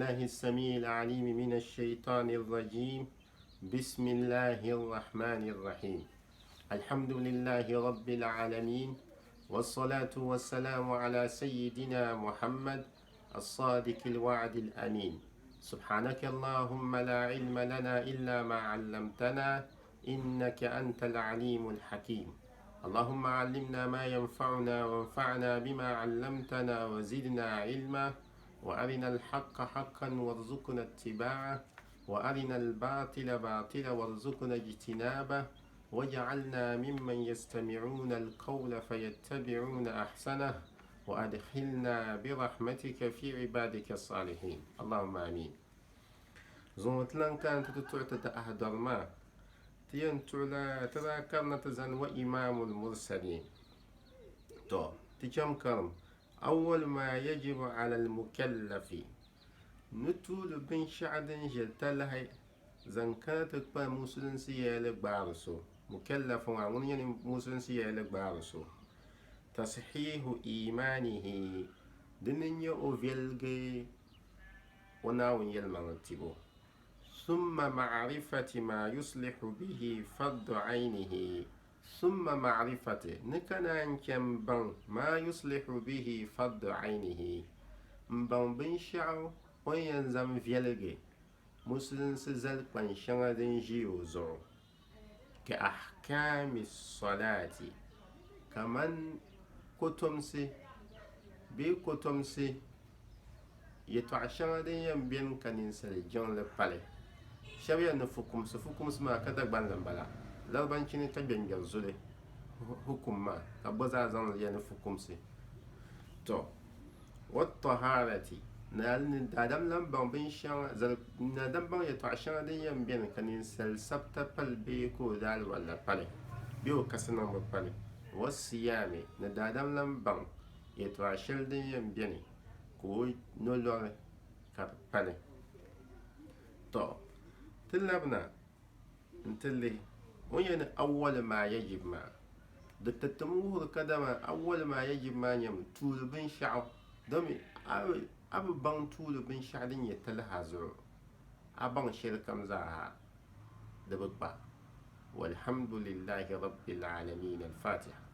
بالله السميع العليم من الشيطان الرجيم. بسم الله الرحمن الرحيم. الحمد لله رب العالمين، والصلاة والسلام على سيدنا محمد الصادق الوعد الأمين. سبحانك اللهم لا علم لنا إلا ما علمتنا، إنك أنت العليم الحكيم. اللهم علمنا ما ينفعنا وانفعنا بما علمتنا وزدنا علما، وأرنا الحق حقا وارزقنا اتباعه، وأرنا الباطل باطلا وارزقنا اجتنابه، واجعلنا ممن يستمعون القول فيتبعون أحسنه، وأدخلنا برحمتك في عبادك الصالحين، اللهم آمين. زونتلان كانت تتعتد أهدر ما تينتعلا ترى كرنة زن وإمام المرسلين. تكم كرم أول ما يجب على المكلف نتول بن شعد جلتله زن كانت تقبل مسلم سيالك بارسو مكلف وعمون يعني مسلم سيالك بارسو تصحيح إيمانه دنيا أوفيلغي وناون يلمغتبو، ثم معرفة ما يصلح به فرض عينه، ثم معرفة نكنا نكم بان ما يصلح به فرض عينه مبان بن شعو وينزم فيلغي مسلم سزل قن شغدن جيوزو كأحكام الصلاة كمن كتمسي بكتمسي يتعشغدن ينبين كننسل جون لبالي شبيه نفكمس ما كذا بان لنبلا لو بانشيني تبين جلزولي حكم ما كبزا زان لين فكمسي تو والطهارة نال ندم لم بان بين شان زل ندم بان يتعشان دي ينبين كننسل سبت بل بيكو دال ولا بالي بيو كسنا بالي. والصيام ندم لم بان يتعشان دي ينبين كو نولور كبالي. تو تلبنا انتلي وين أول ما يجب ما دتتمور كدما أول ما يجب ما يم طول بن شعب دمي أب بان طول بن شعدين يتلها زر أبان شركم زاها دبقبا. والحمد لله رب العالمين. الفاتحة.